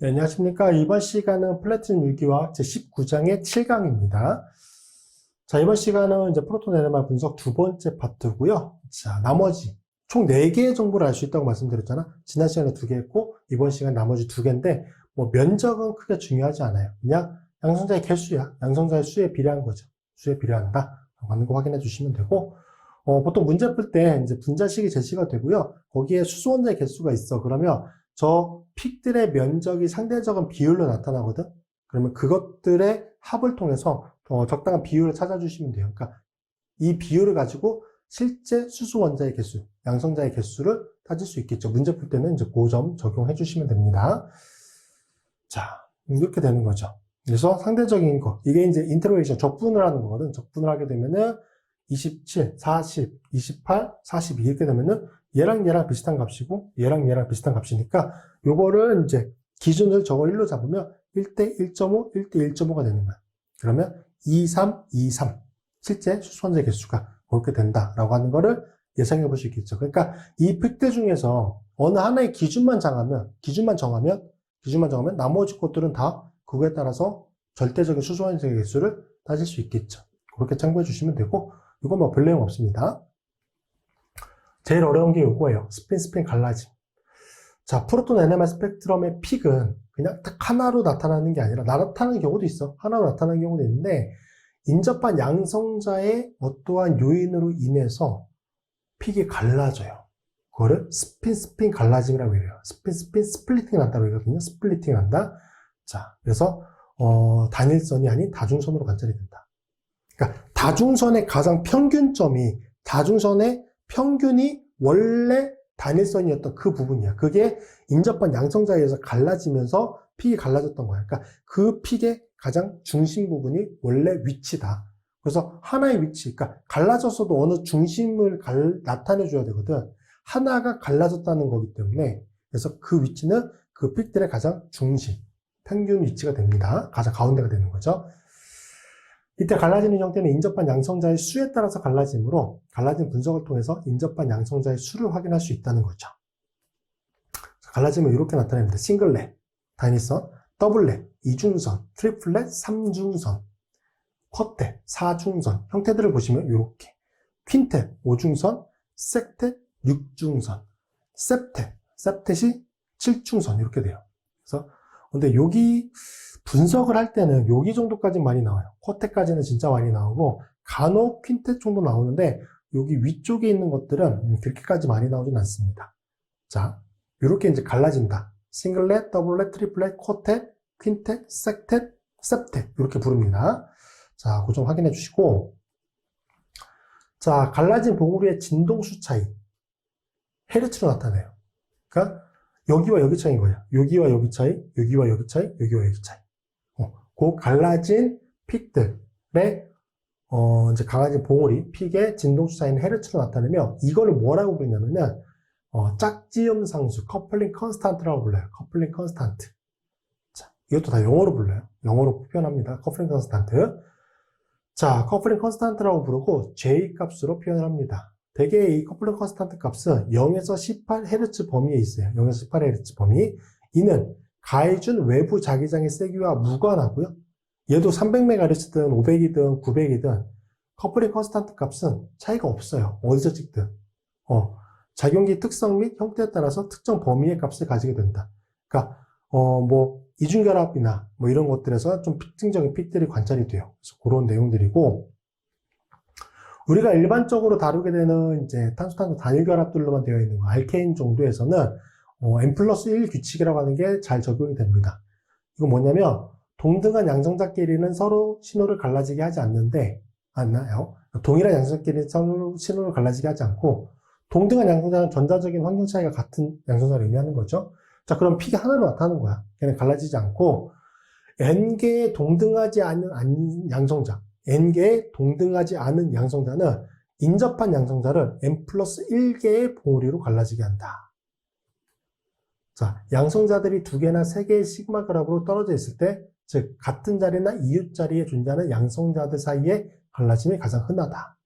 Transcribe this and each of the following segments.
네, 안녕하십니까. 이번 시간은 플래티넘 유기화학 제19장의 7강입니다. 자, 이번 시간은 이제 프로톤 NMR 분석 두 번째 파트고요. 자, 나머지 총 4개의 정보를 알 수 있다고 말씀드렸잖아. 지난 시간에 2개 했고, 이번 시간 나머지 2개인데, 뭐 면적은 크게 중요하지 않아요. 그냥 양성자의 개수야. 양성자의 수에 비례한 거죠. 수에 비례한다. 하는 거 확인해 주시면 되고, 보통 문제 풀 때 이제 분자식이 제시가 되고요. 거기에 수소원자의 개수가 있어. 그러면 저 픽들의 면적이 상대적인 비율로 나타나거든. 그러면 그것들의 합을 통해서 적당한 비율을 찾아주시면 돼요. 그러니까 이 비율을 가지고 실제 수소원자의 개수, 양성자의 개수를 찾을 수 있겠죠. 문제 풀 때는 이제 그 점 적용해 주시면 됩니다. 자, 이렇게 되는 거죠. 그래서 상대적인 거, 이게 이제 인터로레이션, 적분을 하는 거거든. 적분을 하게 되면은 27, 40, 28, 42 이렇게 되면은 얘랑 비슷한 값이고 얘랑 비슷한 값이니까 요거를 이제 기준을 저걸 1로 잡으면 1대 1.5, 1대 1.5가 되는 거야. 그러면 2, 3, 2, 3 실제 수소원자 개수가 그렇게 된다라고 하는 거를 예상해 볼 수 있겠죠. 그러니까 이 픽들 중에서 어느 하나의 기준만 정하면 나머지 것들은 다 그거에 따라서 절대적인 수소원자 개수를 따질 수 있겠죠. 그렇게 참고해 주시면 되고 이건 뭐 별 내용 없습니다. 제일 어려운 게 이거예요. 스핀 갈라짐. 자, 프로톤 NMR 스펙트럼의 픽은 그냥 딱 하나로 나타나는 게 아니라 나타나는 경우도 있어. 하나로 나타나는 경우도 있는데 인접한 양성자의 어떠한 요인으로 인해서 픽이 갈라져요. 그거를 스핀 갈라짐이라고 해요. 스핀 스플리팅이 난다고 하거든요. 스플리팅이 난다. 자, 그래서 단일선이 아닌 다중선으로 관찰이 된다. 그러니까 다중선의 가장 평균점이 다중선의 평균이 원래 단일선이었던 그 부분이야. 그게 인접한 양성자에 의해서 갈라지면서 픽이 갈라졌던 거야. 그러니까 그 픽의 가장 중심 부분이 원래 위치다. 그래서 하나의 위치, 그러니까 갈라졌어도 어느 중심을 나타내 줘야 되거든. 하나가 갈라졌다는 거기 때문에 그래서 그 위치는 그 픽들의 가장 중심, 평균 위치가 됩니다. 가장 가운데가 되는 거죠. 이때 갈라지는 형태는 인접한 양성자의 수에 따라서 갈라지므로 갈라진 분석을 통해서 인접한 양성자의 수를 확인할 수 있다는 거죠. 갈라짐을 이렇게 나타냅니다. 싱글렛, 단일선, 더블렛, 이중선, 트리플렛, 삼중선, 쿼텟, 사중선 형태들을 보시면 이렇게 퀸텟, 오중선, 섹텟, 육중선, 셉텟이 7중선 이렇게 돼요. 그래서 근데 여기 분석을 할 때는 여기 정도까지 많이 나와요. 쿼텟까지는 진짜 많이 나오고 간혹 퀸텟 정도 나오는데 여기 위쪽에 있는 것들은 그렇게까지 많이 나오진 않습니다. 자, 이렇게 이제 갈라진다. 싱글렛, 더블렛, 트리플렛, 쿼텟, 퀸텟, 섹텟, 셉텟 이렇게 부릅니다. 자, 그 점 확인해 주시고 자, 갈라진 봉우리의 진동수 차이 헤르츠로 나타내요. 그러니까 여기와 여기 차이인 거예요. 여기와 여기 차이, 여기와 여기 차이, 여기와 여기 차이. 그 갈라진 픽들의 이제 갈라진 봉우리, 픽의 진동수 차이는 헤르츠로 나타내며 이거를 뭐라고 부르냐면은 짝지음 상수, 커플링 컨스탄트라고 불러요. 커플링 컨스탄트. 자, 이것도 다 영어로 불러요. 영어로 표현합니다. 커플링 컨스탄트. 자, 커플링 컨스탄트라고 부르고 J 값으로 표현을 합니다. 대개 이 커플링 컨스탄트 값은 0에서 18Hz 범위에 있어요. 0에서 18Hz 범위. 이는 가해준 외부 자기장의 세기와 무관하고요. 얘도 300MHz든 500이든 900이든 커플링 컨스탄트 값은 차이가 없어요. 어디서 찍든. 작용기 특성 및 형태에 따라서 특정 범위의 값을 가지게 된다. 그러니까 뭐 이중결합이나 뭐 이런 것들에서 좀 특징적인 픽들이 관찰이 돼요. 그래서 그런 내용들이고 우리가 일반적으로 다루게 되는 이제 탄소탄소 단일결합들로만 되어 있는 거, 알케인 정도에서는 N+1 규칙이라고 하는 게 잘 적용이 됩니다. 이거 뭐냐면 동등한 양성자끼리는 서로 신호를 갈라지게 하지 않나요? 동일한 양성자끼리는 서로 신호를 갈라지게 하지 않고 동등한 양성자는 전자적인 환경 차이가 같은 양성자를 의미하는 거죠. 자, 그럼 픽이 하나로 나타나는 거야. 걔는 갈라지지 않고 N개의 동등하지 않은 양성자, N개의 동등하지 않은 양성자는 인접한 양성자를 N+1개의 봉우리로 갈라지게 한다. 자, 양성자들이 2개나 3개의 시그마 결합으로 떨어져 있을 때, 즉 같은 자리나 이웃 자리에 존재하는 양성자들 사이의 갈라짐이 가장 흔하다.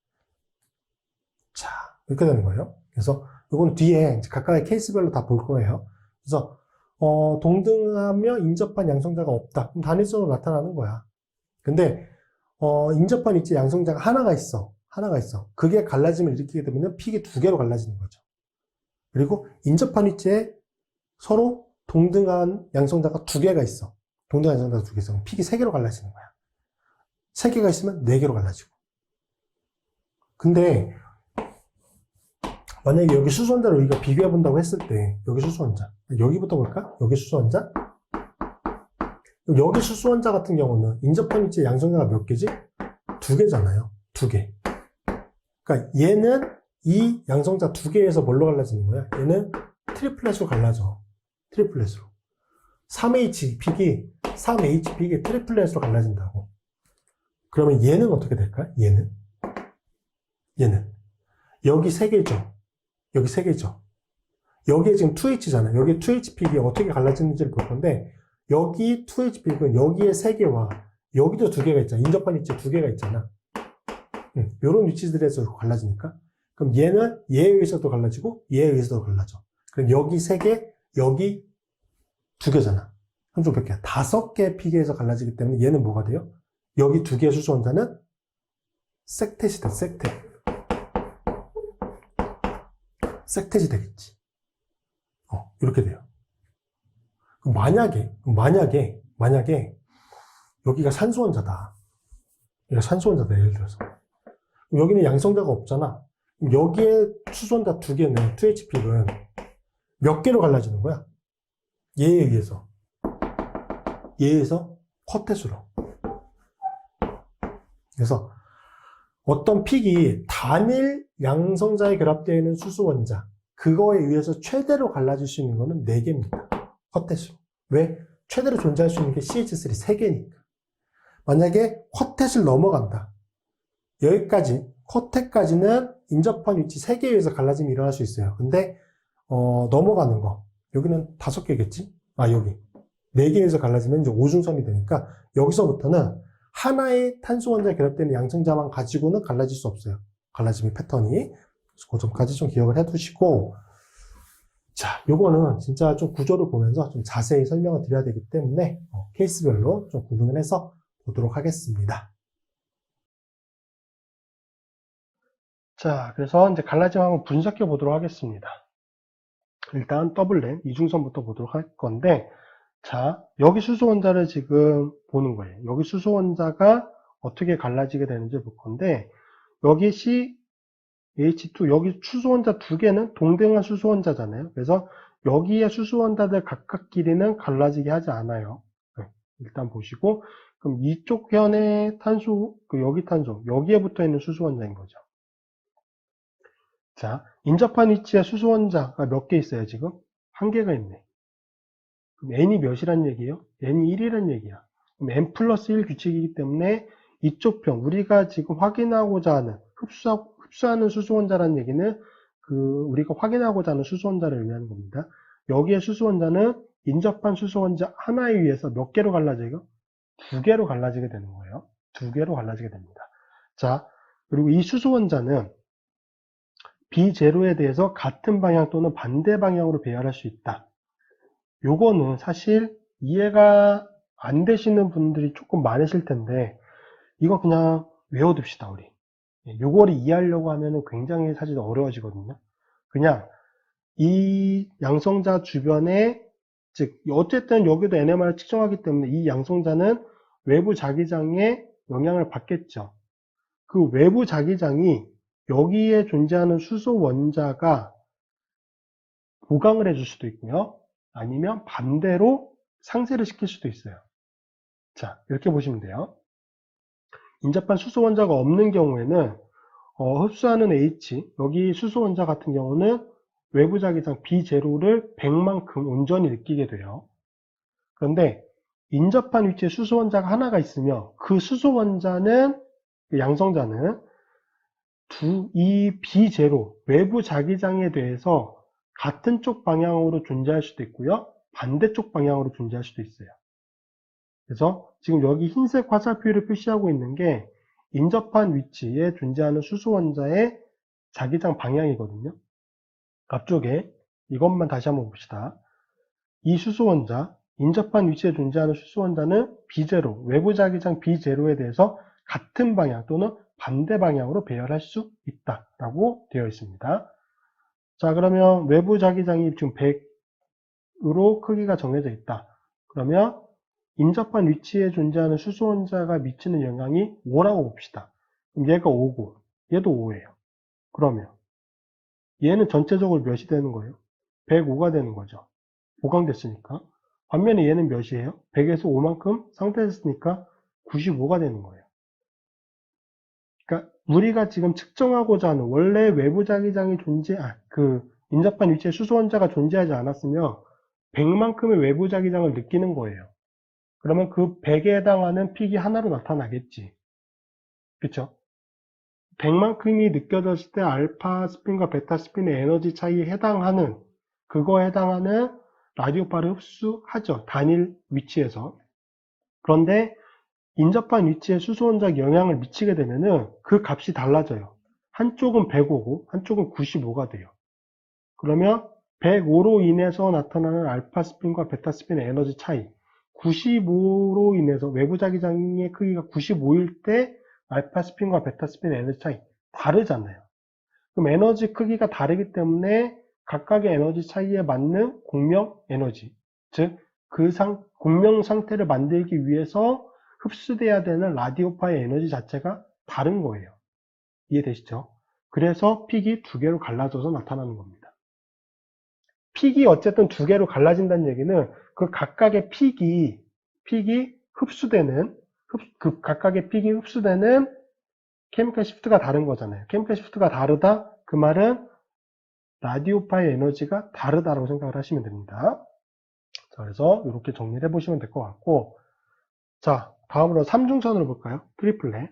자, 이렇게 되는 거예요. 그래서 이건 뒤에 각각의 케이스별로 다 볼 거예요. 그래서 동등하며 인접한 양성자가 없다. 그럼 단일성으로 나타나는 거야. 근데 인접한 위치에 양성자가 하나가 있어. 그게 갈라짐을 일으키게 되면 픽이 두 개로 갈라지는 거죠. 그리고 인접한 위치에 서로 동등한 양성자가 두 개가 있어. 동등한 양성자가 두 개 있어. 픽이 세 개로 갈라지는 거야. 세 개가 있으면 네 개로 갈라지고. 근데 만약에 여기 수소원자를 우리가 비교해 본다고 했을 때, 여기 수소원자, 여기부터 볼까? 여기 수소원자. 여기 수소원자 같은 경우는 인접한 위치에 양성자가 몇 개지? 두 개잖아요. 두 개. 그러니까 얘는 이 양성자 두 개에서 뭘로 갈라지는 거야? 얘는 트리플렛으로 갈라져. 트리플렛으로. 3H픽이 트리플렛으로 갈라진다고. 그러면 얘는 어떻게 될까? 얘는 여기 세 개죠. 여기 세 개죠. 여기에 지금 2H잖아요. 여기 2H픽이 어떻게 갈라지는지를 볼 건데, 여기 2H픽은 여기에 세 개와 여기도 두 개가 있잖아. 인접한 위치에 두 개가 있잖아. 이런 위치들에서 갈라지니까. 그럼 얘는 얘에 의해서도 갈라지고 얘에 의해서도 갈라져. 그럼 여기 세 개, 여기 두 개잖아. 그럼 좀 몇 개야? 5개 픽에서 갈라지기 때문에 얘는 뭐가 돼요? 여기 두 개의 수소원자는 섹텟이 돼, 섹텟. 섹텟이 되겠지. 이렇게 돼요. 만약에 여기가 산소원자다. 예를 들어서. 여기는 양성자가 없잖아. 여기에 수소원자 두 개는 2H픽은 몇 개로 갈라지는 거야? 얘에 의해서 쿼텟으로. 그래서 어떤 픽이 단일 양성자에 결합되어 있는 수소원자, 그거에 의해서 최대로 갈라질 수 있는 거는 4개입니다. 쿼텟으로. 왜? 최대로 존재할 수 있는 게 CH3 3개니까. 만약에 쿼텟을 넘어간다. 여기까지, 쿼텟까지는 인접한 위치 3개에 의해서 갈라짐이 일어날 수 있어요. 근데 넘어가는 거, 여기는 5개겠지? 여기 4개에서 갈라지면 이제 오중선이 되니까 여기서부터는 하나의 탄소 원자에 결합되는 양성자만 가지고는 갈라질 수 없어요. 갈라짐의 패턴이. 그 점까지 좀 기억을 해두시고, 자, 요거는 진짜 좀 구조를 보면서 좀 자세히 설명을 드려야 되기 때문에 케이스별로 좀 구분을 해서 보도록 하겠습니다. 자, 그래서 이제 갈라짐 한번 분석해 보도록 하겠습니다. 일단 더블렛 이중선부터 보도록 할 건데, 자, 여기 수소원자를 지금 보는 거예요. 여기 수소원자가 어떻게 갈라지게 되는지 볼 건데, 여기 CH2, 여기 수소원자 두 개는 동등한 수소원자잖아요. 그래서 여기에 수소원자들 각각 길이는 갈라지게 하지 않아요. 네, 일단 보시고, 그럼 이쪽 편에 탄소, 여기 탄소, 여기에 붙어 있는 수소원자인 거죠. 자, 인접한 위치에 수소원자가 몇 개 있어요, 지금? 한 개가 있네. 그럼 n이 몇이란 얘기예요? n이 1이란 얘기야. 그럼 n 플러스 1 규칙이기 때문에 이쪽 편, 우리가 지금 확인하고자 하는, 흡수하는 수소원자라는 얘기는 우리가 확인하고자 하는 수소원자를 의미하는 겁니다. 여기에 수소원자는 인접한 수소원자 하나에 의해서 몇 개로 갈라져요? 두 개로 갈라지게 되는 거예요. 두 개로 갈라지게 됩니다. 자, 그리고 이 수소원자는 B0에 대해서 같은 방향 또는 반대 방향으로 배열할 수 있다. 요거는 사실 이해가 안 되시는 분들이 조금 많으실 텐데, 이거 그냥 외워둡시다, 우리. 요거를 이해하려고 하면은 굉장히 사실 어려워지거든요. 그냥 이 양성자 주변에, 즉 어쨌든 여기도 NMR을 측정하기 때문에 이 양성자는 외부 자기장에 영향을 받겠죠. 그 외부 자기장이 여기에 존재하는 수소 원자가 보강을 해줄 수도 있고요. 아니면 반대로 상쇄를 시킬 수도 있어요. 자, 이렇게 보시면 돼요. 인접한 수소 원자가 없는 경우에는 흡수하는 H, 여기 수소 원자 같은 경우는 외부 자기장 B0를 100만큼 온전히 느끼게 돼요. 그런데 인접한 위치에 수소 원자가 하나가 있으며 그 수소 원자는, 그 양성자는 이 B0 외부 자기장에 대해서 같은 쪽 방향으로 존재할 수도 있고요. 반대쪽 방향으로 존재할 수도 있어요. 그래서 지금 여기 흰색 화살표를 표시하고 있는 게 인접한 위치에 존재하는 수소원자의 자기장 방향이거든요. 앞쪽에 이것만 다시 한번 봅시다. 이 수소원자, 인접한 위치에 존재하는 수소원자는 비제로, 외부 자기장 비제로에 대해서 같은 방향 또는 반대 방향으로 배열할 수 있다라고 되어 있습니다. 자, 그러면 외부 자기장이 지금 100으로 크기가 정해져 있다. 그러면 인접한 위치에 존재하는 수소원자가 미치는 영향이 5라고 봅시다. 그럼 얘가 5고 얘도 5예요. 그러면 얘는 전체적으로 몇이 되는 거예요? 105가 되는 거죠. 보강됐으니까. 반면에 얘는 몇이에요? 100에서 5만큼 상쇄됐으니까 95가 되는 거예요. 그러니까 우리가 지금 측정하고자 하는 원래 외부 자기장이 인접한 위치에 수소원자가 존재하지 않았으면 100만큼의 외부 자기장을 느끼는 거예요. 그러면 그 100에 해당하는 픽이 하나로 나타나겠지. 그쵸? 100만큼이 느껴졌을 때 알파 스핀과 베타 스핀의 에너지 차이에 해당하는 라디오파를 흡수하죠. 단일 위치에서. 그런데 인접한 위치에 수소원자에 영향을 미치게 되면은 그 값이 달라져요. 한쪽은 105고 한쪽은 95가 돼요. 그러면 105로 인해서 나타나는 알파 스핀과 베타 스핀의 에너지 차이, 95로 인해서 외부 자기장의 크기가 95일 때 알파 스핀과 베타 스핀의 에너지 차이 다르잖아요. 그럼 에너지 크기가 다르기 때문에 각각의 에너지 차이에 맞는 공명 에너지, 즉 공명 상태를 만들기 위해서 흡수돼야 되는 라디오파의 에너지 자체가 다른 거예요. 이해되시죠? 그래서 픽이 두 개로 갈라져서 나타나는 겁니다. 픽이 어쨌든 두 개로 갈라진다는 얘기는 그 각각의 픽이 흡수되는 케미컬 시프트가 다른 거잖아요. 케미컬 시프트가 다르다? 그 말은 라디오파의 에너지가 다르다라고 생각을 하시면 됩니다. 자, 그래서 이렇게 정리를 해보시면 될 것 같고, 자, 다음으로 3중선으로 볼까요? 트리플렛.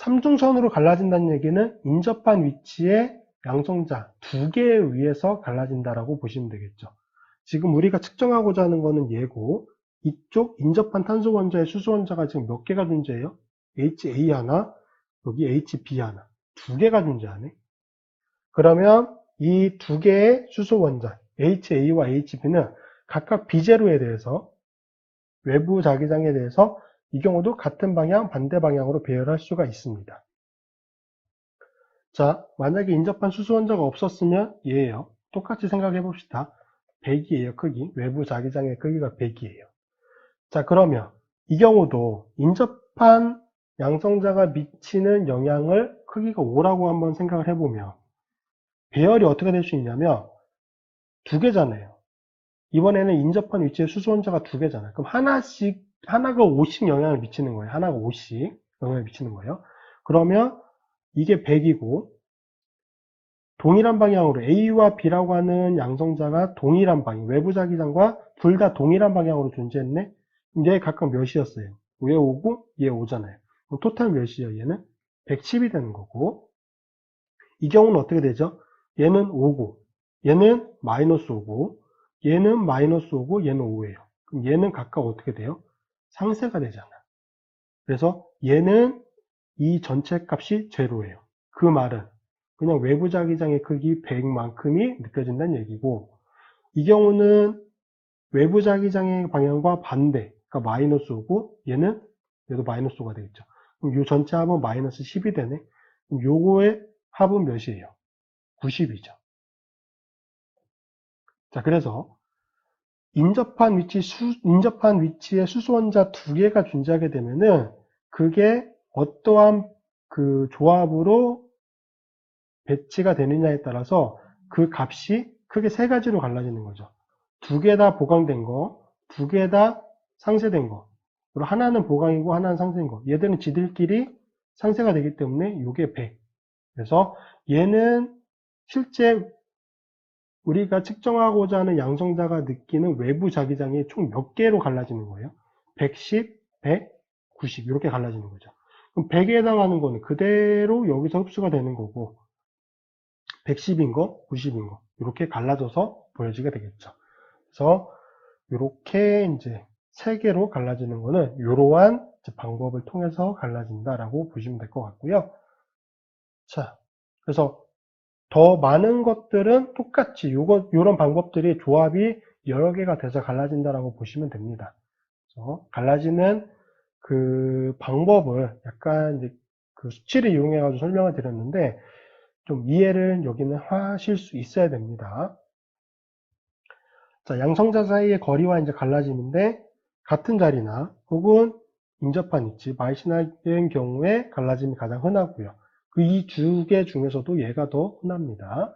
3중선으로 갈라진다는 얘기는 인접한 위치에 양성자 두 개에 의해서 갈라진다라고 보시면 되겠죠. 지금 우리가 측정하고자 하는 거는 얘고, 이쪽 인접한 탄소 원자의 수소 원자가 지금 몇 개가 존재해요? HA 하나, 여기 HB 하나, 두 개가 존재하네. 그러면 이 두 개의 수소 원자 HA와 HB는 각각 비제로에 대해서 외부 자기장에 대해서 이 경우도 같은 방향, 반대 방향으로 배열할 수가 있습니다. 자, 만약에 인접한 수소 원자가 없었으면 얘예요. 똑같이 생각해 봅시다. 100이에요, 크기. 외부 자기장의 크기가 100이에요. 자, 그러면 이 경우도 인접한 양성자가 미치는 영향을 크기가 5라고 한번 생각을 해보면 배열이 어떻게 될 수 있냐면 두 개잖아요. 이번에는 인접한 위치에 수소 원자가 두 개잖아요. 그럼 하나가 5씩 영향을 미치는 거예요. 하나가 5씩 영향을 미치는 거예요. 그러면 이게 100이고 동일한 방향으로 A와 B라고 하는 양성자가 동일한 방향, 외부 자기장과 둘 다 동일한 방향으로 존재했네. 얘 각각 몇이었어요? 얘 5고 얘 5잖아요. 그럼 토탈 몇이에요? 얘는 110이 되는 거고, 이 경우는 어떻게 되죠? 얘는 5고 얘는 마이너스 5고 얘는 마이너스 5고 얘는 5예요. 그럼 얘는 각각 어떻게 돼요? 상쇄가 되잖아. 그래서 얘는 이 전체 값이 제로예요. 그 말은 그냥 외부 자기장의 크기 100만큼이 느껴진다는 얘기고, 이 경우는 외부 자기장의 방향과 반대, 그러니까 마이너스 5고 얘도 마이너스 5가 되겠죠. 그럼 이 전체 합은 마이너스 10이 되네. 그럼 요거의 합은 몇이에요? 90이죠. 자, 그래서 인접한 위치에 수소원자 두 개가 존재하게 되면은 그게 어떠한 그 조합으로 배치가 되느냐에 따라서 그 값이 크게 세 가지로 갈라지는 거죠. 두 개 다 보강된 거, 두 개 다 상쇄된 거. 그리고 하나는 보강이고 하나는 상쇄인 거. 얘들은 지들끼리 상쇄가 되기 때문에 이게 100. 그래서 얘는 실제 우리가 측정하고자 하는 양성자가 느끼는 외부 자기장이 총 몇 개로 갈라지는 거예요? 110, 100, 90 이렇게 갈라지는 거죠. 그럼 100에 해당하는 거는 그대로 여기서 흡수가 되는 거고 110인 거, 90인 거 이렇게 갈라져서 보여지게 되겠죠. 그래서 이렇게 이제 세 개로 갈라지는 거는 이러한 방법을 통해서 갈라진다라고 보시면 될 것 같고요. 자, 그래서 더 많은 것들은 똑같이 이런 방법들이 조합이 여러 개가 돼서 갈라진다라고 보시면 됩니다. 그래서 갈라지는 그 방법을 약간 이제 그 수치를 이용해 가지고 설명을 드렸는데 좀 이해를 여기는 하실 수 있어야 됩니다. 자, 양성자 사이의 거리와 이제 갈라짐인데 같은 자리나 혹은 인접한 위치, 말신화된 경우에 갈라짐이 가장 흔하고요. 그 이 두 개 중에서도 얘가 더 흔합니다.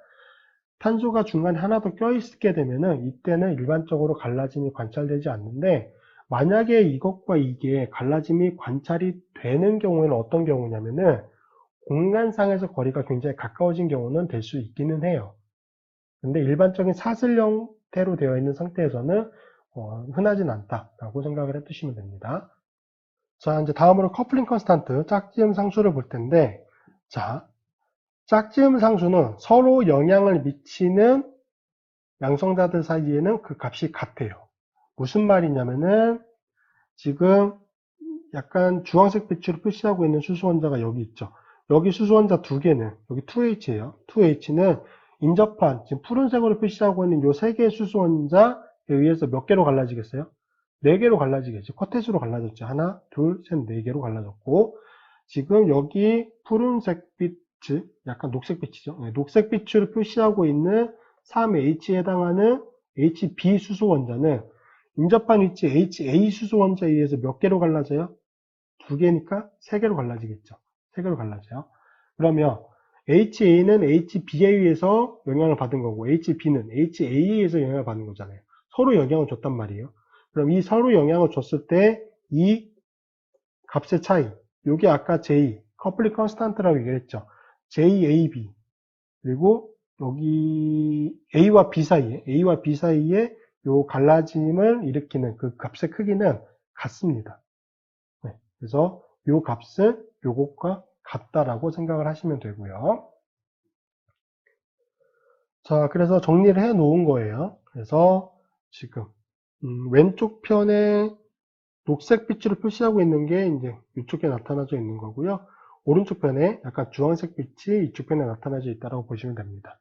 탄소가 중간에 하나 더 껴있게 되면은 이때는 일반적으로 갈라짐이 관찰되지 않는데 만약에 이것과 이게 갈라짐이 관찰이 되는 경우에는 어떤 경우냐면은 공간상에서 거리가 굉장히 가까워진 경우는 될 수 있기는 해요. 근데 일반적인 사슬 형태로 되어 있는 상태에서는 흔하진 않다라고 생각을 해두시면 됩니다. 자, 이제 다음으로 커플링 컨스탄트, 짝지음 상수를 볼 텐데, 자, 짝지음 상수는 서로 영향을 미치는 양성자들 사이에는 그 값이 같아요. 무슨 말이냐면은, 지금 약간 주황색 빛으로 표시하고 있는 수소원자가 여기 있죠. 여기 수소원자 두 개는, 여기 2H예요. 2H는 인접한, 지금 푸른색으로 표시하고 있는 요 세 개의 수소원자에 의해서 몇 개로 갈라지겠어요? 4개로 갈라지겠죠. 쿼텟으로 갈라졌죠. 하나, 둘, 셋, 4개로 갈라졌고, 지금 여기 푸른색 빛, 약간 녹색빛이죠. 네, 녹색빛으로 표시하고 있는 3H에 해당하는 HB 수소원자는 인접한 위치 HA 수소원자에 의해서 몇 개로 갈라져요? 2개니까 3개로 갈라지겠죠. 3개로 갈라져요. 그러면 HA는 HB에 의해서 영향을 받은 거고 HB는 HA에 의해서 영향을 받는 거잖아요. 서로 영향을 줬단 말이에요. 그럼 이 서로 영향을 줬을 때 이 값의 차이, 요게 아까 J, 커플링 컨스탄트라고 얘기했죠. JAB 그리고 여기 A와 B 사이에 요 갈라짐을 일으키는 그 값의 크기는 같습니다. 네, 그래서 요 값은 요것과 같다라고 생각을 하시면 되고요. 자, 그래서 정리를 해 놓은 거예요. 그래서 지금 왼쪽 편에 녹색 빛으로 표시하고 있는 게 이제 이쪽에 나타나져 있는 거고요. 오른쪽 편에 약간 주황색 빛이 이쪽 편에 나타나져 있다고 보시면 됩니다.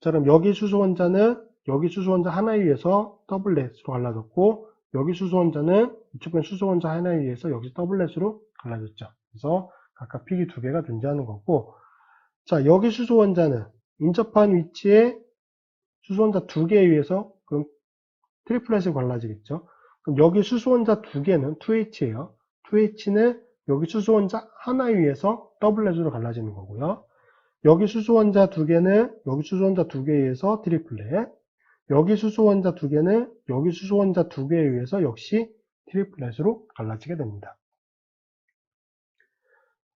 자, 그럼 여기 수소원자는 여기 수소원자 하나에 의해서 더블렛으로 갈라졌고 여기 수소원자는 이쪽 편 수소원자 하나에 의해서 여기 더블렛으로 갈라졌죠. 그래서 각각 픽이 2개가 존재하는 거고 자, 여기 수소원자는 인접한 위치에 수소원자 2개에 의해서 그럼 트리플렛으로 갈라지겠죠. 그럼 여기 수소원자 2개는 2H예요. 2H는 여기 수소원자 하나에 의해서 더블렛으로 갈라지는 거고요. 여기 수소원자 2개는 여기 수소원자 2개에 의해서 트리플렛. 여기 수소원자 2개는 여기 수소원자 2개에 의해서 역시 트리플렛으로 갈라지게 됩니다.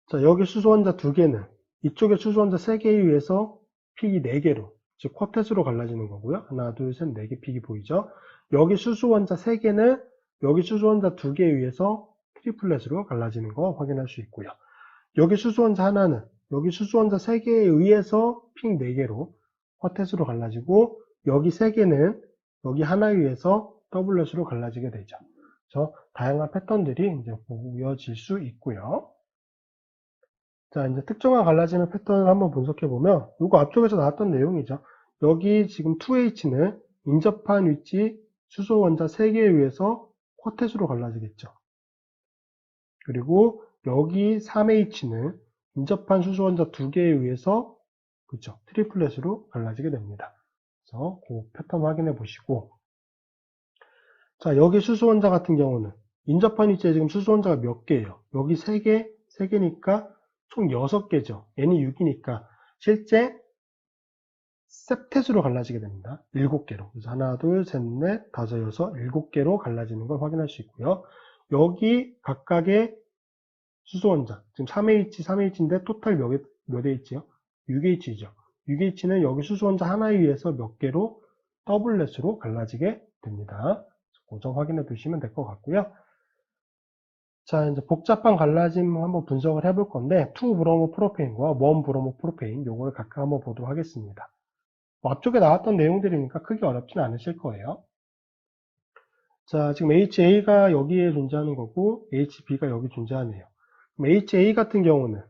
자, 여기 수소원자 2개는 이쪽에 수소원자 3개에 의해서 픽이 4개로, 즉 쿼텟으로 갈라지는 거고요. 하나, 둘, 셋, 4개 픽이 보이죠? 여기 수소원자 3개는 여기 수소원자 2개에 의해서 트리플렛으로 갈라지는 거 확인할 수 있고요. 여기 수소원자 하나는 여기 수소원자 3개에 의해서 픽 4개로 쿼텟으로 갈라지고 여기 3개는 여기 하나에 의해서 더블렛으로 갈라지게 되죠. 그래서 다양한 패턴들이 이제 보여질 수 있고요. 자, 이제 특정한 갈라지는 패턴을 한번 분석해 보면 이거 앞쪽에서 나왔던 내용이죠. 여기 지금 2H는 인접한 위치 수소원자 3개에 의해서 쿼텟으로 갈라지겠죠. 그리고 여기 3H는 인접한 수소원자 2개에 의해서 그렇죠. 트리플렛으로 갈라지게 됩니다. 그래서 그 패턴 확인해 보시고 자, 여기 수소원자 같은 경우는 인접한 위치에 지금 수소원자가 몇 개예요? 여기 3개, 3개니까 총 6개죠. n이 6이니까 실제 셉텟으로 갈라지게 됩니다. 7개로. 그래서 하나, 둘, 셋, 넷, 다섯, 여섯, 7개로 갈라지는 걸 확인할 수 있고요. 여기 각각의 수소원자, 지금 3H, 3H인데 토탈 몇 H요? 6H죠. 6H는 여기 수소원자 하나에 의해서 몇 개로 더블렛으로 갈라지게 됩니다. 그 점 확인해 두시면 될 것 같고요. 자, 이제 복잡한 갈라짐 한번 분석을 해볼 건데, 2브로모프로페인과 1브로모프로페인, 요거를 각각 한번 보도록 하겠습니다. 앞쪽에 나왔던 내용들이니까 크게 어렵지는 않으실 거예요. 자, 지금 HA가 여기에 존재하는 거고, HB가 여기 존재하네요. 그럼 HA 같은 경우는,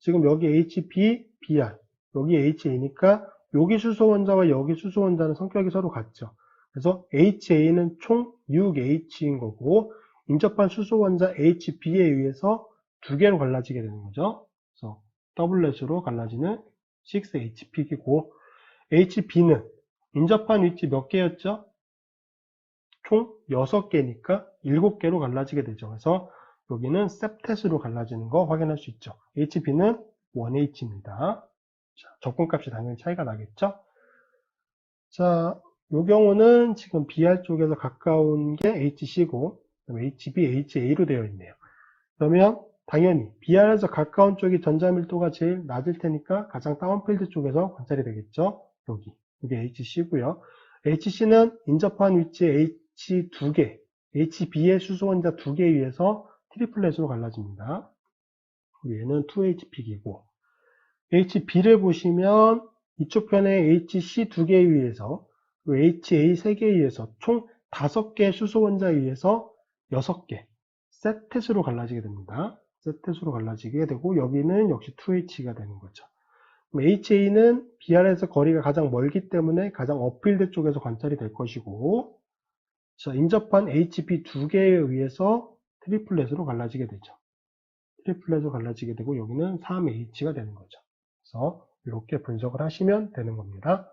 지금 여기 HB, BR, 여기 HA니까, 여기 수소원자와 여기 수소원자는 성격이 서로 같죠. 그래서 HA는 총 6H인 거고 인접한 수소 원자 HB에 의해서 두 개로 갈라지게 되는 거죠. 그래서 더블렛으로 갈라지는 6HP이고 HB는 인접한 위치 몇 개였죠? 총 6개니까 7개로 갈라지게 되죠. 그래서 여기는 셉텟으로 갈라지는 거 확인할 수 있죠. HB는 1H입니다. 접근값이 당연히 차이가 나겠죠. 자, 이 경우는 지금 BR 쪽에서 가까운 게 HC고 HB, HA로 되어 있네요. 그러면 당연히 BR에서 가까운 쪽이 전자밀도가 제일 낮을 테니까 가장 다운필드 쪽에서 관찰이 되겠죠. 이게 HC고요. HC는 인접한 위치에 H 2개, HB의 수소 원자 2개에 의해서 트리플렛으로 갈라집니다. 얘는 2HP이고 HB를 보시면 이쪽 편에 HC 2개에 의해서 HA 3개에 의해서 총 5개의 수소 원자에 의해서 6개 셋텟으로 갈라지게 됩니다. 셋텟으로 갈라지게 되고 여기는 역시 2H가 되는 거죠. HA는 BR에서 거리가 가장 멀기 때문에 가장 업필드 쪽에서 관찰이 될 것이고 자, 인접한 HB 2개에 의해서 트리플렛으로 갈라지게 되죠. 트리플렛으로 갈라지게 되고 여기는 3H가 되는 거죠. 그래서 이렇게 분석을 하시면 되는 겁니다.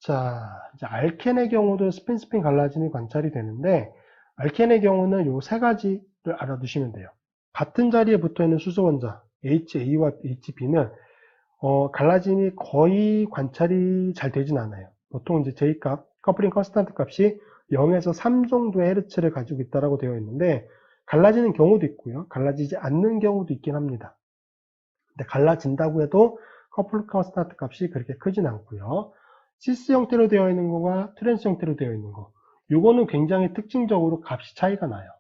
자, 이제 알켄의 경우도 스핀 갈라짐이 관찰이 되는데 알켄의 경우는 요 세 가지를 알아두시면 돼요. 같은 자리에 붙어 있는 수소 원자 HA와 HB는 갈라짐이 거의 관찰이 잘 되진 않아요. 보통 이제 J값, 커플링 컨스탄트 값이 0에서 3 정도의 헤르츠를 가지고 있다고 되어 있는데 갈라지는 경우도 있고요. 갈라지지 않는 경우도 있긴 합니다. 근데 갈라진다고 해도 커플링 컨스탄트 값이 그렇게 크진 않고요. 시스 형태로 되어 있는 거와 트랜스 형태로 되어 있는 거. 요거는 굉장히 특징적으로 값이 차이가 나요.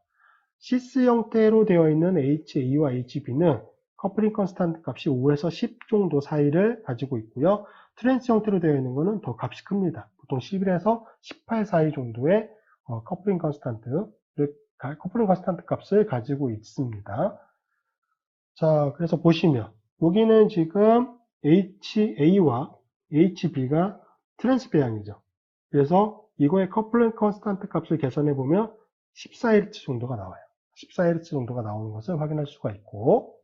시스 형태로 되어 있는 HA와 HB는 커플링 컨스탄트 값이 5에서 10 정도 사이를 가지고 있고요. 트랜스 형태로 되어 있는 거는 더 값이 큽니다. 보통 11에서 18 사이 정도의 커플링 컨스탄트 값을 가지고 있습니다. 자, 그래서 보시면 여기는 지금 HA와 HB가 트랜스 배양이죠. 그래서 이거의 커플링 컨스탄트 값을 계산해 보면 14Hz 정도가 나와요. 14Hz 정도가 나오는 것을 확인할 수가 있고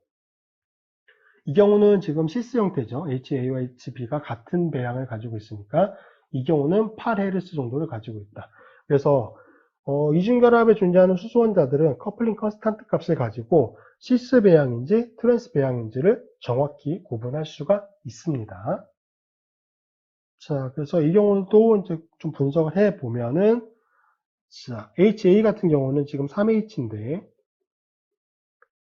이 경우는 지금 시스 형태죠. HA와 HB가 같은 배양을 가지고 있으니까 이 경우는 8Hz 정도를 가지고 있다. 그래서 이중결합에 존재하는 수소 원자들은 커플링 컨스탄트 값을 가지고 시스 배양인지 트랜스 배양인지를 정확히 구분할 수가 있습니다. 자, 그래서 이 경우도 이제 좀 분석을 해 보면은, 자, HA 같은 경우는 지금 3H인데,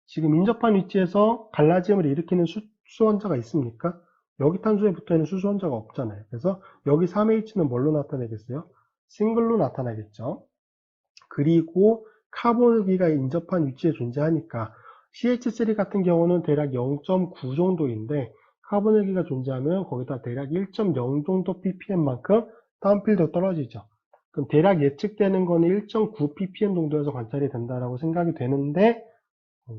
지금 인접한 위치에서 갈라짐을 일으키는 수소원자가 있습니까? 여기 탄소에 붙어 있는 수소원자가 없잖아요. 그래서 여기 3H는 뭘로 나타내겠어요? 싱글로 나타나겠죠. 그리고 카본기가 인접한 위치에 존재하니까 CH3 같은 경우는 대략 0.9 정도인데 카본기가 존재하면 거기다 대략 1.0 정도 ppm만큼 다운필드가 떨어지죠. 그럼 대략 예측되는 거는 1.9 ppm 정도에서 관찰이 된다라고 생각이 되는데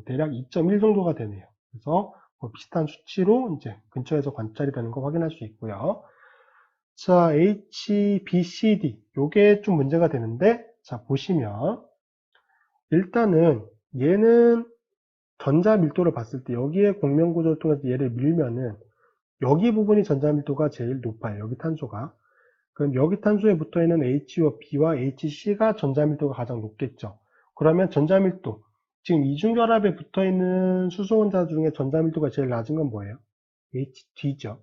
대략 2.1 정도가 되네요. 그래서 비슷한 수치로 이제 근처에서 관찰이 되는 거 확인할 수 있고요. 자, HBCD 요게 좀 문제가 되는데 자, 보시면 일단은 얘는 전자 밀도를 봤을 때 여기에 공명 구조를 통해서 얘를 밀면은 여기 부분이 전자 밀도가 제일 높아요. 여기 탄소가. 그럼 여기 탄소에 붙어 있는 H와 B와 HC가 전자 밀도가 가장 높겠죠. 그러면 전자 밀도, 지금 이중결합에 붙어 있는 수소 원자 중에 전자 밀도가 제일 낮은 건 뭐예요? HD죠.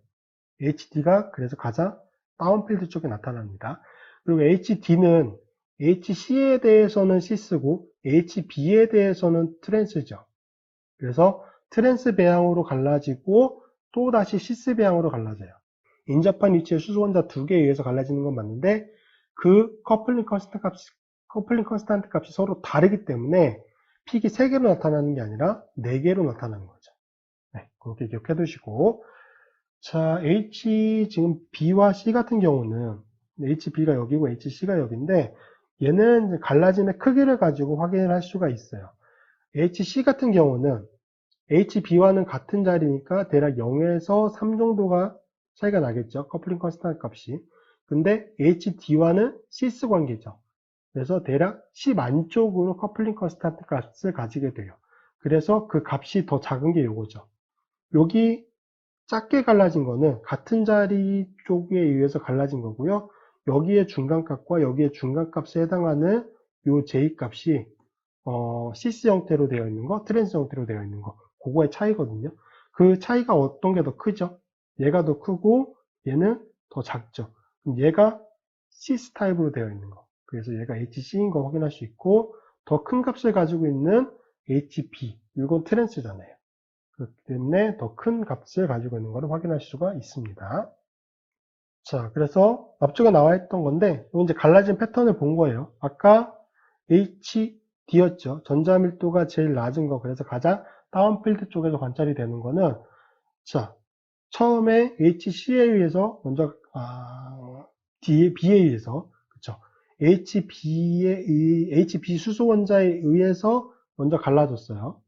HD가 그래서 가장 다운필드 쪽에 나타납니다. 그리고 HD는 HC에 대해서는 시스고 HB에 대해서는 트랜스죠. 그래서 트랜스 배양으로 갈라지고 또다시 시스 배양으로 갈라져요. 인접한 위치의 수소 원자 2개에 의해서 갈라지는 건 맞는데 그 커플링 컨스탄트 값이 서로 다르기 때문에 픽이 3개로 나타나는 게 아니라 4개로 나타나는 거죠. 네, 그렇게 기억해 두시고 자, 지금 B와 C 같은 경우는 HB가 여기고 HC가 여기인데 얘는 갈라짐의 크기를 가지고 확인을 할 수가 있어요. HC 같은 경우는 HB와는 같은 자리니까 대략 0에서 3 정도가 차이가 나겠죠. 커플링 컨스탄트 값이. 근데 HD와는 시스 관계죠. 그래서 대략 10 안쪽으로 커플링 컨스탄트 값을 가지게 돼요. 그래서 그 값이 더 작은 게 요거죠. 여기 작게 갈라진 거는 같은 자리 쪽에 의해서 갈라진 거고요. 여기에 중간값과 여기에 중간값에 해당하는 요 J 값이 시스 형태로 되어 있는 거, 트랜스 형태로 되어 있는 거, 그거의 차이거든요. 그 차이가 어떤 게 더 크죠? 얘가 더 크고 얘는 더 작죠. 그럼 얘가 시스 타입으로 되어 있는 거. 그래서 얘가 HC인 거 확인할 수 있고, 더 큰 값을 가지고 있는 HP, 이건 트랜스잖아요. 그렇기 때문에 더 큰 값을 가지고 있는 것을 확인할 수가 있습니다. 자, 그래서 앞쪽에 나와 있던 건데, 이건 이제 갈라진 패턴을 본 거예요. 아까 HD였죠. 전자밀도가 제일 낮은 거. 그래서 가장 다운필드 쪽에서 관찰이 되는 거는, 자, 처음에 HC에 의해서 먼저, B에 의해서, 그쵸. HB 수소 원자에 의해서 먼저 갈라졌어요.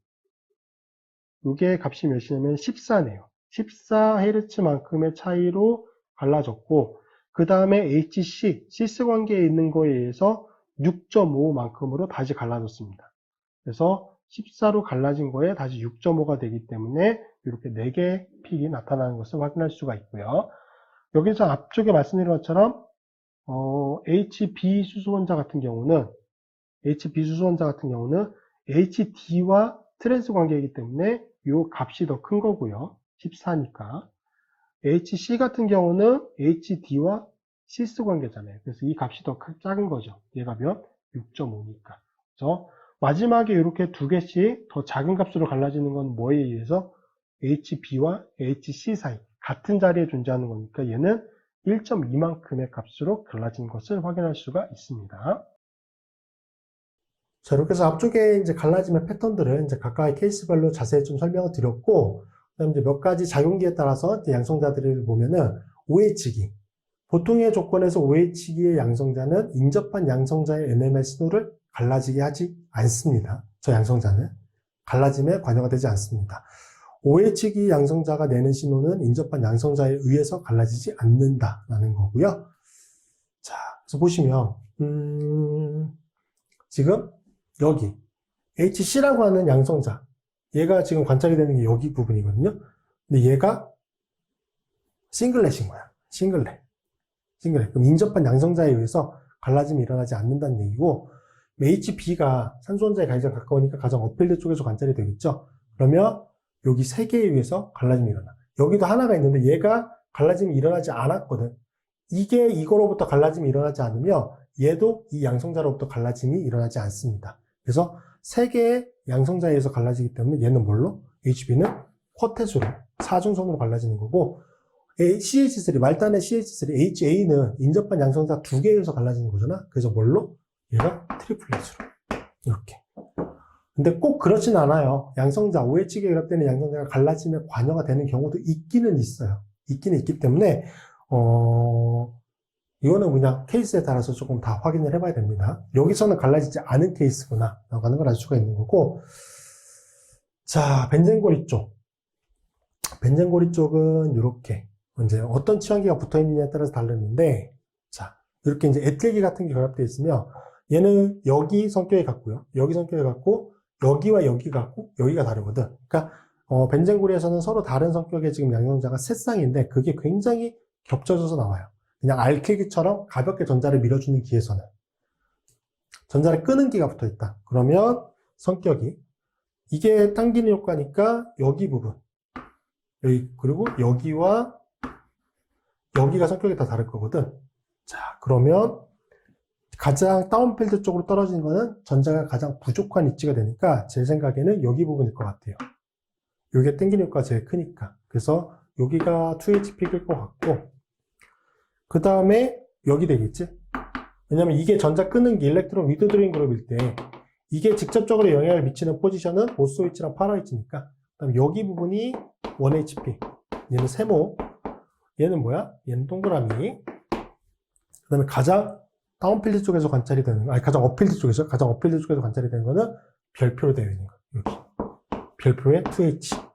이게 값이 몇이냐면 14네요. 14Hz만큼의 차이로 갈라졌고, 그 다음에 HC, 시스 관계에 있는 거에 의해서 6.5만큼으로 다시 갈라졌습니다. 그래서 14로 갈라진 거에 다시 6.5가 되기 때문에 이렇게 4개의 픽이 나타나는 것을 확인할 수가 있고요. 여기서 앞쪽에 말씀드린 것처럼 HB 수소원자 같은 경우는 HD와 트랜스 관계이기 때문에 이 값이 더 큰 거고요. 14니까. HC 같은 경우는 HD와 시스 관계잖아요. 그래서 이 값이 더 작은 거죠. 얘가 몇? 6.5니까. 그래서 마지막에 이렇게 두 개씩 더 작은 값으로 갈라지는 건 뭐에 의해서? HB와 HC 사이 같은 자리에 존재하는 거니까 얘는 1.2만큼의 값으로 갈라진 것을 확인할 수가 있습니다. 자, 이렇게 해서 앞쪽에 이제 갈라짐의 패턴들을 이제 각각의 케이스별로 자세히 좀 설명을 드렸고, 그다음에 이제 몇 가지 작용기에 따라서 양성자들을 보면은 OH기. 보통의 조건에서 OH기의 양성자는 인접한 양성자의 NMR 신호를 갈라지게 하지 않습니다. 저 양성자는 갈라짐에 관여가 되지 않습니다. OH기 양성자가 내는 신호는 인접한 양성자에 의해서 갈라지지 않는다라는 거고요. 자, 그래서 보시면 지금 여기 HC라고 하는 양성자, 얘가 지금 관찰이 되는 게 여기 부분이거든요. 근데 얘가 싱글렛인 거야. 싱글렛. 그럼 인접한 양성자에 의해서 갈라짐이 일어나지 않는다는 얘기고, HB가 산소원자에 가장 가까우니까 가장 어필드 쪽에서 관찰이 되겠죠. 그러면 여기 3개에 의해서 갈라짐이 일어나. 여기도 하나가 있는데 얘가 갈라짐이 일어나지 않았거든. 이게 이거로부터 갈라짐이 일어나지 않으면 얘도 이 양성자로부터 갈라짐이 일어나지 않습니다. 그래서 3개의 양성자에 의해서 갈라지기 때문에 얘는 뭘로? HB는 쿼텟으로, 사중성으로 갈라지는 거고, CH3, 말단의 CH3, HA는 인접한 양성자 2개에 의해서 갈라지는 거잖아. 그래서 뭘로? 얘가 트리플렛으로. 이렇게. 근데 꼭 그렇진 않아요. 양성자, OH기에 결합되는 양성자가 갈라짐에 관여가 되는 경우도 있기는 있어요. 있기는 있기 때문에, 이거는 그냥 케이스에 따라서 조금 다 확인을 해봐야 됩니다. 여기서는 갈라지지 않은 케이스구나 라고 하는 걸 알 수가 있는 거고, 자, 벤젠고리 쪽. 벤젠고리 쪽은 이렇게 이제 어떤 치환기가 붙어 있느냐에 따라서 다르는데, 자, 이렇게 이제 에틸기 같은 게 결합되어 있으면 얘는 여기 성격이 같고요. 여기 성격이 같고, 여기와 여기 같고, 여기가 다르거든. 그러니까 벤젠고리에서는 서로 다른 성격의 지금 양성자가 세 쌍인데 그게 굉장히 겹쳐져서 나와요. 그냥 알킬기처럼 가볍게 전자를 밀어주는 기에서는 전자를 끄는 기가 붙어 있다. 그러면 성격이 이게 당기는 효과니까 여기 부분, 여기 그리고 여기와 여기가 성격이 다 다를 거거든. 자, 그러면 가장 다운필드 쪽으로 떨어지는 거는 전자가 가장 부족한 위치가 되니까 제 생각에는 여기 부분일 것 같아요. 여기에 당기는 효과가 제일 크니까. 그래서 여기가 2HP일 것 같고, 그 다음에 여기 되겠지? 왜냐면 이게 전자 끄는 게 일렉트론 위드드로잉 그룹일 때 이게 직접적으로 영향을 미치는 포지션은 보스위치랑 파라위치니까. 그 다음에 여기 부분이 1HP. 얘는 세모. 얘는 뭐야? 얘는 동그라미. 그 다음에 가장 다운필드 쪽에서 관찰이 되는 거, 가장 업필드 쪽에서 관찰이 되는 거는 별표로 되어 있는 거. 여기. 별표에 2H.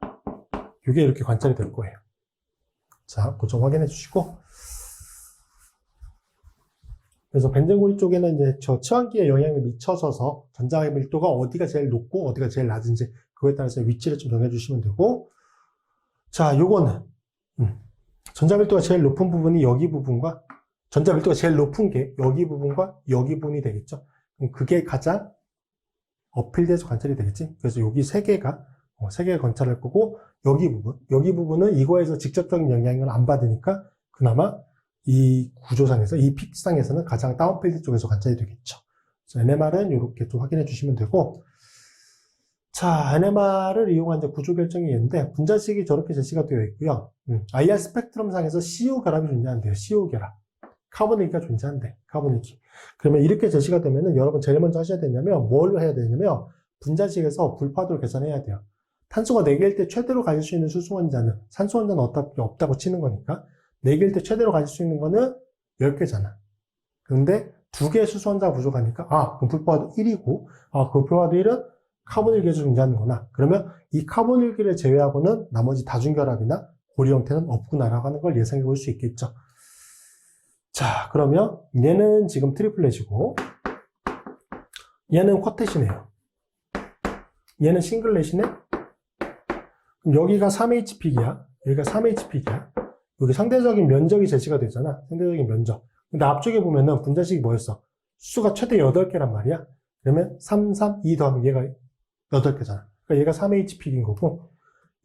이게 이렇게 관찰이 될 거예요. 자, 그거 좀 확인해 주시고. 그래서 벤젠고리 쪽에는 이제 저 치환기에 영향을 미쳐서 전자의 밀도가 어디가 제일 높고 어디가 제일 낮은지 그거에 따라서 위치를 좀 정해주시면 되고, 자, 요거는 전자 밀도가 제일 높은 부분이 여기 부분과 전자 밀도가 제일 높은 게 여기 부분과 여기 부분이 되겠죠. 그럼 그게 가장 어필돼서 관찰이 되겠지. 그래서 여기 세 개가 관찰할 거고, 여기 부분은 이거에서 직접적인 영향을 안 받으니까 그나마 이 구조상에서, 이 픽상에서는 가장 다운필드 쪽에서 관찰이 되겠죠. 그래서 NMR은 이렇게 좀 확인해 주시면 되고, 자, NMR을 이용한 이제 구조 결정이 있는데, 분자식이 저렇게 제시가 되어 있고요. IR 스펙트럼상에서 CO 결합이 존재한대요. CO 결합. 카보닐기가 존재한대. 카보닐기. 그러면 이렇게 제시가 되면은 여러분 제일 먼저 하셔야 되냐면, 뭘 해야 되냐면, 분자식에서 불파도를 계산해야 돼요. 탄소가 4개일 때 최대로 가질 수 있는 수소 원자는, 산소 원자는 어차피 없다고 치는 거니까, 4개일 때 최대로 가질 수 있는 거는 10개잖아. 근데 2개의 수소 원자가 부족하니까, 그럼 불파도 1이고, 그 불파도 1은 카본일기에서 존재하는구나. 그러면 이 카본일기를 제외하고는 나머지 다중결합이나 고리 형태는 없구나라고 하는 걸 예상해 볼 수 있겠죠. 자, 그러면 얘는 지금 트리플렛이고, 얘는 쿼텟이네요. 얘는 싱글렛이네? 그럼 여기가 3H픽이야. 여기가 3H픽이야. 여기 상대적인 면적이 제시가 되잖아. 상대적인 면적. 근데 앞쪽에 보면은 분자식이 뭐였어? 수가 최대 8개란 말이야. 그러면 3, 3, 2 더하면 얘가 8개잖아. 그러니까 얘가 3H픽인 거고,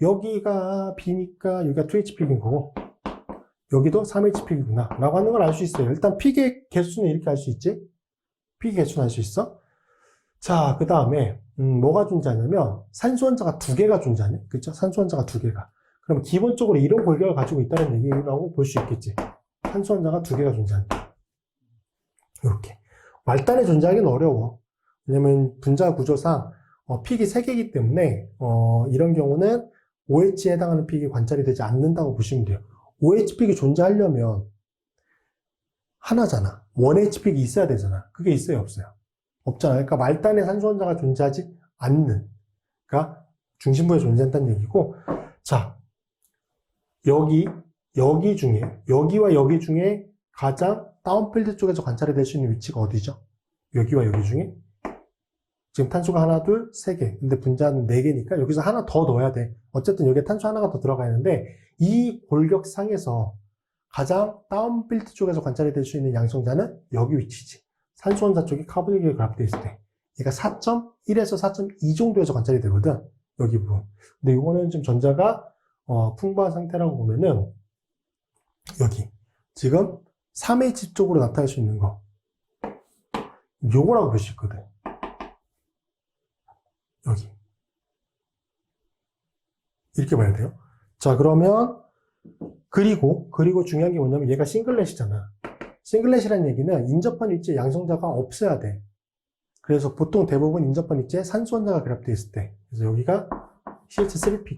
여기가 B니까 여기가 2H픽인 거고, 여기도 3H픽이구나 라고 하는 걸 알 수 있어요. 일단 픽의 개수는 이렇게 알 수 있지? 픽의 개수는 알 수 있어. 자, 그 다음에 뭐가 존재하냐면 산소 원자가 2개가 존재하네. 그렇죠? 산소 원자가 2개가. 그럼 기본적으로 이런 골격을 가지고 있다는 얘기라고 볼 수 있겠지. 산소 원자가 2개가 존재한다. 이렇게. 말단에 존재하기는 어려워. 왜냐면 분자 구조상 픽이 3개이기 때문에 이런 경우는 OH에 해당하는 픽이 관찰이 되지 않는다고 보시면 돼요. OH 픽이 존재하려면 하나잖아. 1H 픽이 있어야 되잖아. 그게 있어요, 없어요? 없잖아. 그러니까 말단에 산소 원자가 존재하지 않는, 그러니까 중심부에 존재한다는 얘기고, 자, 여기 중에, 여기와 여기 중에 가장 다운필드 쪽에서 관찰이 될 수 있는 위치가 어디죠? 여기와 여기 중에? 지금 탄소가 하나, 둘, 세 개. 근데 분자는 4개니까 여기서 하나 더 넣어야 돼. 어쨌든 여기에 탄소 하나가 더 들어가 있는데, 이 골격상에서 가장 다운필드 쪽에서 관찰이 될 수 있는 양성자는 여기 위치지. 산소 원자 쪽이 카본일기에 결합되어 있을 때. 얘가 4.1에서 4.2 정도에서 관찰이 되거든. 여기 부분. 근데 이거는 좀 전자가 풍부한 상태라고 보면은 여기 지금 3H 쪽으로 나타날 수 있는 거 요거라고 볼 수 있거든. 여기 이렇게 봐야 돼요. 자, 그러면 그리고 중요한 게 뭐냐면 얘가 싱글렛이잖아. 싱글렛이라는 얘기는 인접한 위치에 양성자가 없어야 돼. 그래서 보통 대부분 인접한 위치에 산소 원자가 결합되어 있을 때, 그래서 여기가 CH3P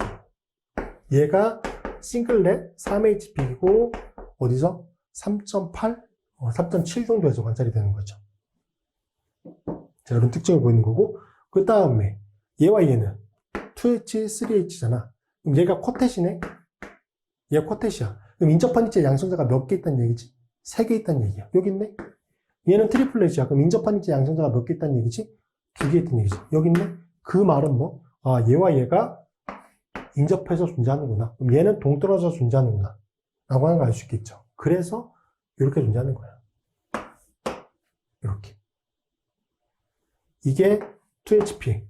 얘가 싱글렛 3H픽이고 어디서? 3.8, 3.7 정도에서 관찰이 되는 거죠. 자, 이런 특징을 보이는 거고, 그 다음에 얘와 얘는 2H, 3H잖아. 그럼 얘가 쿼텟이네? 얘가 쿼텟이야. 그럼 인접한 위치에 양성자가 몇 개 있다는 얘기지? 3개 있다는 얘기야. 여기 있네? 얘는 트리플렛이야. 그럼 인접한 위치에 양성자가 몇 개 있다는 얘기지? 2개 있다는 얘기지. 여기 있네? 그 말은 뭐? 얘와 얘가 인접해서 존재하는구나. 그럼 얘는 동떨어져서 존재하는구나. 라고 하는 걸 알 수 있겠죠. 그래서 이렇게 존재하는 거야. 이렇게. 이게 2HP.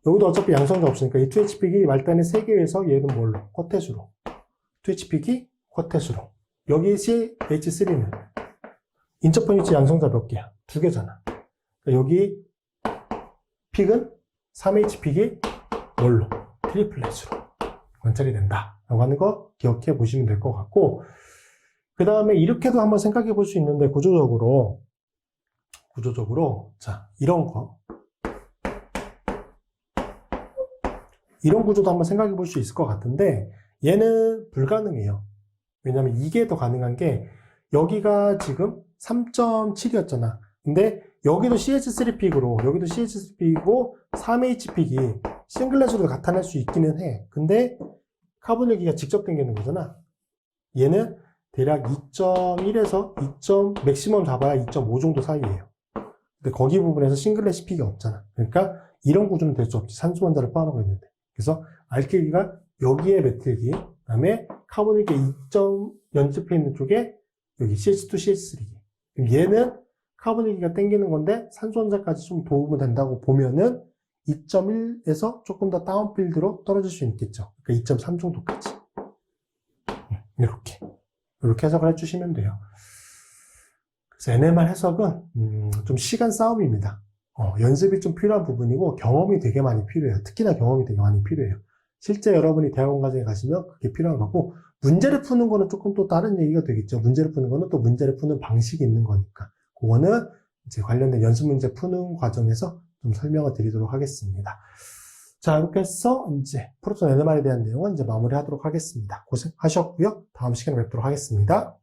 여기도 어차피 양성자 없으니까 이 2HP이 말단의 3개에서 얘는 뭘로? 쿼텟으로. 2HP이 쿼텟으로. 여기 CH3는 인접한 위치 양성자 몇 개야? 2개잖아. 그러니까 여기 픽은 3H픽이 뭘로? 트리플렛으로 관찰이 된다 라고 하는 거 기억해 보시면 될 것 같고, 그 다음에 이렇게도 한번 생각해 볼 수 있는데 구조적으로 자, 이런 구조도 한번 생각해 볼 수 있을 것 같은데 얘는 불가능해요. 왜냐면 이게 더 가능한 게 여기가 지금 3.7이었잖아. 근데 여기도 CH3픽으로 여기도 CH3픽이고 3H픽이 싱글렛으로 나타날 수 있기는 해. 근데 카본일기가 직접 당기는 거잖아. 얘는 대략 2.1에서 2. 맥시멈 잡아야 2.5 정도 사이에요. 근데 거기 부분에서 싱글렛이 픽이 없잖아. 그러니까 이런 구조는 될 수 없지. 산소 원자를 포함하고 있는데. 그래서 알킬기가 여기에 메틸기, 그다음에 카보닐기 2점 연접해 있는 쪽에 여기 CH2, CH3기. 얘는 카보닐기가 땡기는 건데 산소 원자까지 좀 도움이 된다고 보면은 2.1에서 조금 더 다운필드로 떨어질 수 있겠죠. 그러니까 2.3 정도까지. 이렇게 해석을 해주시면 돼요. 그래서 NMR 해석은 좀 시간 싸움입니다. 연습이 좀 필요한 부분이고 경험이 되게 많이 필요해요. 특히나 경험이 되게 많이 필요해요. 실제 여러분이 대학원 과정에 가시면 그게 필요한 거고, 문제를 푸는 거는 조금 또 다른 얘기가 되겠죠. 문제를 푸는 거는 또 문제를 푸는 방식이 있는 거니까. 그거는 이제 관련된 연습 문제 푸는 과정에서 좀 설명을 드리도록 하겠습니다. 자, 이렇게 해서 이제 프로톤 NMR에 대한 내용은 이제 마무리하도록 하겠습니다. 고생하셨고요. 다음 시간에 뵙도록 하겠습니다.